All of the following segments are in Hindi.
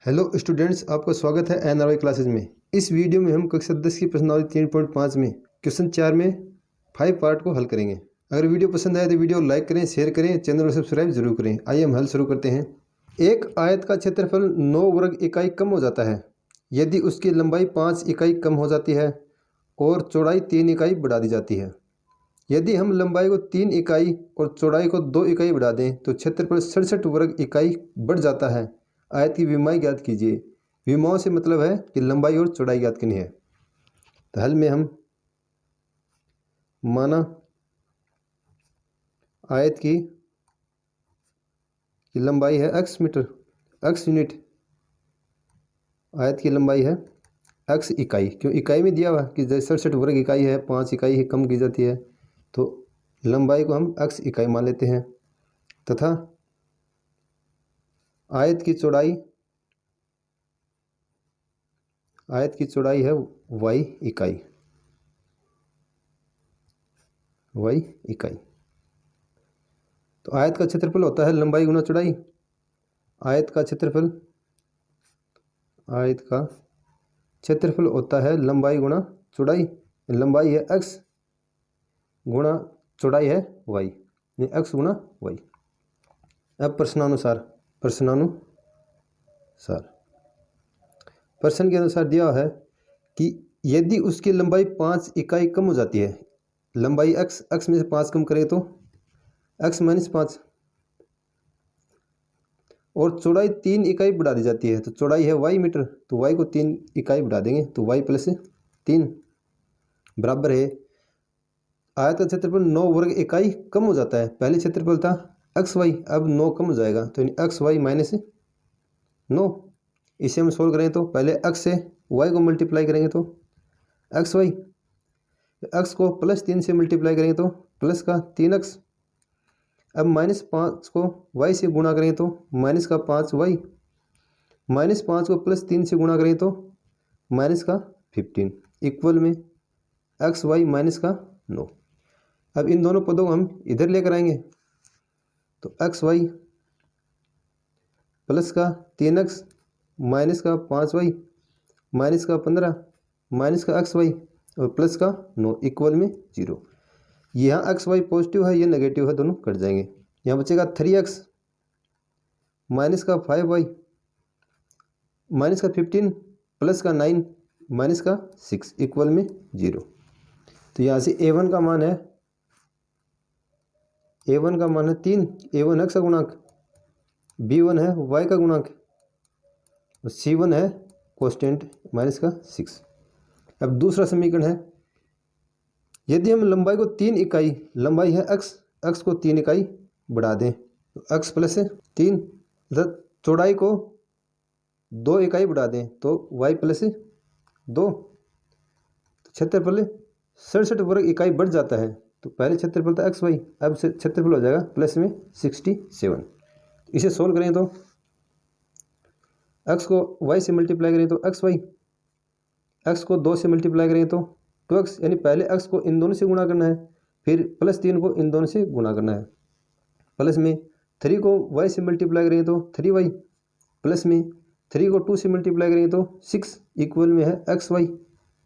हेलो स्टूडेंट्स, आपका स्वागत है एनआरवाई क्लासेज में। इस वीडियो में हम कक्षा 10 की प्रश्नावली 3.5 में क्वेश्चन 4 में 5 पार्ट को हल करेंगे। अगर वीडियो पसंद आए तो वीडियो लाइक करें, शेयर करें, चैनल को सब्सक्राइब जरूर करें। आइए हम हल शुरू करते हैं। एक आयत का क्षेत्रफल 9 वर्ग इकाई कम हो जाता है यदि उसकी लंबाई 5 इकाई कम हो जाती है और चौड़ाई 3 इकाई बढ़ा दी जाती है। यदि हम लंबाई को 3 इकाई और चौड़ाई को 2 इकाई बढ़ा दें तो क्षेत्रफल 67 वर्ग इकाई बढ़ जाता है। आयत की विमाएँ ज्ञात कीजिए। विमाओं से मतलब है कि लंबाई और चौड़ाई ज्ञात करनी है। तो हल में हम माना आयत की लंबाई है x मीटर, x यूनिट। आयत की लंबाई है x इकाई, क्यों इकाई में दिया हुआ कि जैसे 67 वर्ग इकाई है, 5 इकाई ही कम की जाती है, तो लंबाई को हम x इकाई मान लेते हैं। तथा आयत की चौड़ाई है y इकाई, तो आयत का क्षेत्रफल होता है लंबाई गुना चौड़ाई। आयत का क्षेत्रफल होता है लंबाई गुना चौड़ाई। लंबाई है x गुणा चौड़ाई है y, x गुणा y। अब प्रश्न के अनुसार दिया है कि यदि उसकी लंबाई 5 इकाई कम हो जाती है, लंबाई x में से 5 कम करें तो x माइनस 5, और चौड़ाई 3 इकाई बढ़ा दी जाती है, तो चौड़ाई है y मीटर, तो y को 3 इकाई बढ़ा देंगे तो y प्लस 3 बराबर है। आयत का क्षेत्रफल 9 वर्ग इकाई कम हो जाता है। पहले क्षेत्रफल था xy, अब 9 कम हो जाएगा तो xy माइनस 9। इसे हम सोल्व करें तो पहले x से y को मल्टीप्लाई करेंगे तो xy, x को प्लस 3 से मल्टीप्लाई करेंगे तो प्लस का 3x। अब माइनस 5 को y से गुणा करें तो माइनस का 5y, माइनस 5 को प्लस 3 से गुणा करें तो माइनस का 15 इक्वल में xy माइनस का 9। अब इन दोनों पदों को हम इधर लेकर आएंगे तो xy प्लस का 3x माइनस का 5y माइनस का 15 माइनस का xy और प्लस का 9 इक्वल में 0। यहाँ xy पॉजिटिव है, ये नेगेटिव है, दोनों कट जाएंगे। यहाँ बचेगा 3x माइनस का 5y माइनस का 15 प्लस का 9 माइनस का 6 इक्वल में 0। तो यहाँ से a1 का मान है 3, a1 x का गुणांक, b1 है y का गुणांक और c1 है कांस्टेंट माइनस का 6। अब दूसरा समीकरण है, यदि हम लंबाई को 3 इकाई, लंबाई है x को 3 इकाई बढ़ा दें तो x प्लस 3, चौड़ाई को 2 इकाई बढ़ा दें तो y प्लस 2। क्षेत्रफल 67 वर्ग इकाई बढ़ जाता है, तो पहले क्षेत्रफल था xy, अब क्षेत्रफल हो जाएगा प्लस में 67। इसे सोल्व करें तो x को y से मल्टीप्लाई करें तो xy, x को 2 से मल्टीप्लाई करें तो 2x, यानी पहले x को इन दोनों से गुणा करना है, फिर प्लस 3 को इन दोनों से गुणा करना है। प्लस में 3 को y से मल्टीप्लाई करें तो 3y, प्लस में 3 को 2 से मल्टीप्लाई करेंगे तो 6 इक्वल में है xy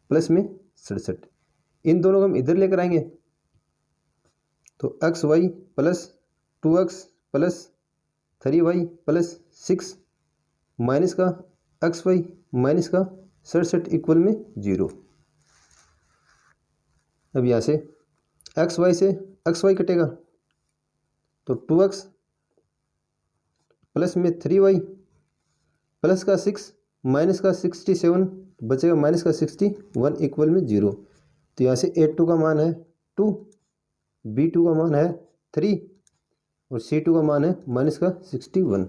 प्लस में 67। इन दोनों को हम इधर लेकर आएंगे तो xy plus 2x plus 3y plus 6 minus का xy माइनस का 67 इक्वल में 0। अब यहाँ से xy कटेगा तो 2x प्लस में 3y प्लस का 6 माइनस का 67 बचेगा माइनस का 61 इक्वल में 0। तो यहाँ से a2 का मान है 2, b2 का मान है 3 और c2 का मान है माइनस का 61।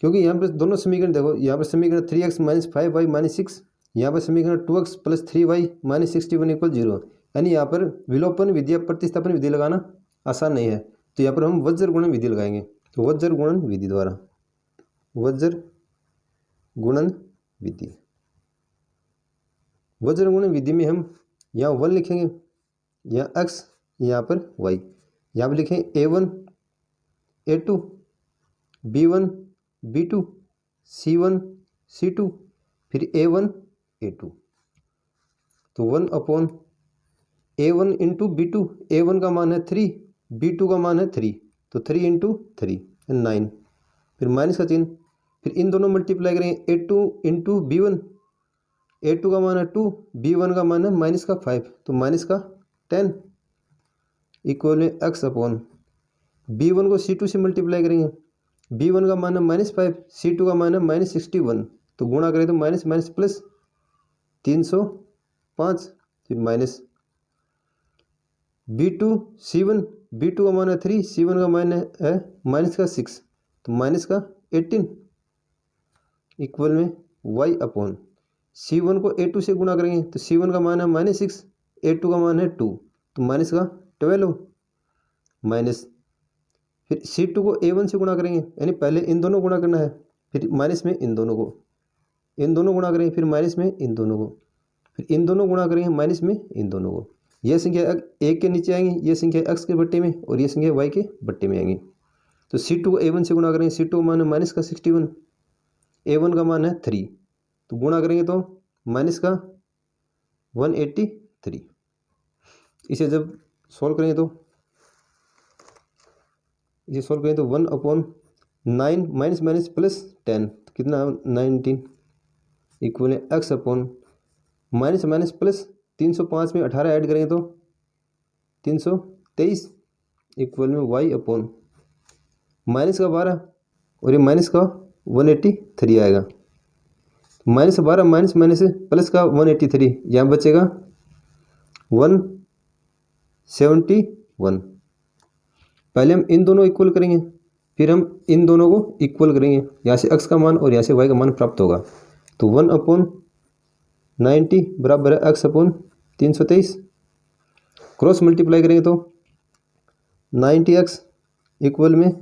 क्योंकि यहाँ पर दोनों समीकरण देखो, यहाँ पर समीकरण 3x माइनस 5y माइनस 6, यहाँ पर समीकरण 2x plus 3y minus 61 equal 0। यानी यहाँ पर विलोपन विधि या प्रतिस्थापन विधि लगाना आसान नहीं है, तो यहाँ पर हम वज्र गुणन विधि लगाएंगे। तो वज्र गुणन विधि द्वारा, वज्र गुणन विधि में हम यहाँ 1 लिखेंगे, यहाँ x, यहाँ पर y, यहाँ पर लिखेंगे a1 a2 b1 b2 c1 C2, फिर A1 A2, तो 1/A1 इंटू B2, A1 का मान है 3, B2 का मान है 3, तो 3 इंटू 3 9, फिर माइनस का चिन्ह, फिर इन दोनों मल्टीप्लाई करेंगे A2 इंटू B1, A2 का मान है 2, B1 का मान है माइनस का 5, तो माइनस का 10 इक्वल में x/, B1 को C2 से मल्टीप्लाई करेंगे, B1 का मान है -5, C2 का मान है -61, तो गुणा करें तो माइनस माइनस प्लस 305, फिर माइनस B2 C1, B2 का मान है 3, C1 का मान है माइनस का 6, तो माइनस का 18 इक्वल में y/, C1 को A2 से गुणा करेंगे तो C1 का मान है -6, A2 का मान है 2, तो माइनस का 12 माइनस, फिर C2 को A1 से गुणा करेंगे, यानी पहले इन दोनों गुणा करना है, फिर माइनस में इन दोनों गुणा करेंगे, फिर माइनस में इन दोनों को, फिर इन दोनों गुणा करेंगे माइनस में इन दोनों को। यह संख्या एक के नीचे आएंगी, यह संख्या x के बट्टे में और यह संख्या y के बट्टे में आएंगी। तो C2 को A1 से गुणा करेंगे, C2 का मान है माइनस का 61, A1 का मान है 3, तो गुणा करेंगे तो माइनस का 183। इसे जब सॉल्व करेंगे तो 1/9 माइनस माइनस प्लस 10, तो कितना 19 इक्वल है x/, माइनस माइनस प्लस 305 में 18 ऐड करेंगे तो 323 इक्वल में y/, माइनस का 12 और ये माइनस का 183 आएगा, माइनस 12 माइनस माइनस प्लस का 183, यहाँ बचेगा 171। पहले हम इन दोनों इक्वल करेंगे, फिर हम इन दोनों को इक्वल करेंगे, यहाँ से x का मान और यहाँ से y का मान प्राप्त होगा, तो 1/90 बराबर है x/323, क्रॉस मल्टीप्लाई करेंगे तो 90x इक्वल में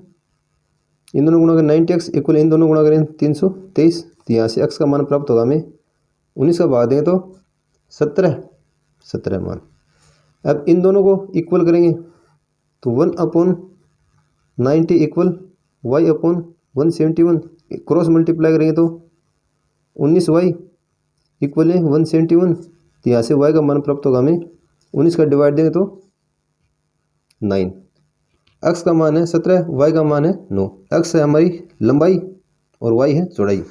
इन दोनों गुणा करें, 90x इक्वल इन दोनों गुणा करें 323, तो यहाँ से x का मान प्राप्त होगा हमें 19 का भाग देंगे तो 17 मान। अब इन दोनों को इक्वल करेंगे तो 1/90 इक्वल y/171, क्रॉस मल्टीप्लाई करेंगे तो 19y इक्वल है 171, तो यहाँ से y का मान प्राप्त होगा हमें 19 का डिवाइड देंगे तो 9, x का मान है 17, y का मान है 9, x है हमारी लंबाई और y है चौड़ाई,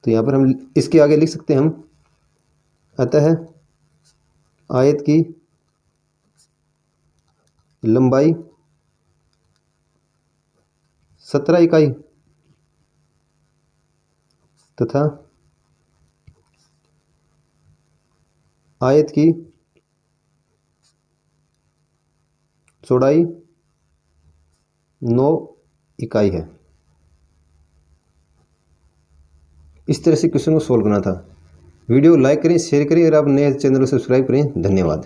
तो यहाँ पर हम इसके आगे लिख सकते हैं हम, अतः आयत की लंबाई 17 इकाई तथा आयत की चौड़ाई 9 इकाई है। इस तरह से क्वेश्चन को सोल्व करना था। वीडियो लाइक करें, शेयर करें, अगर आप नए चैनल को सब्सक्राइब करें। धन्यवाद।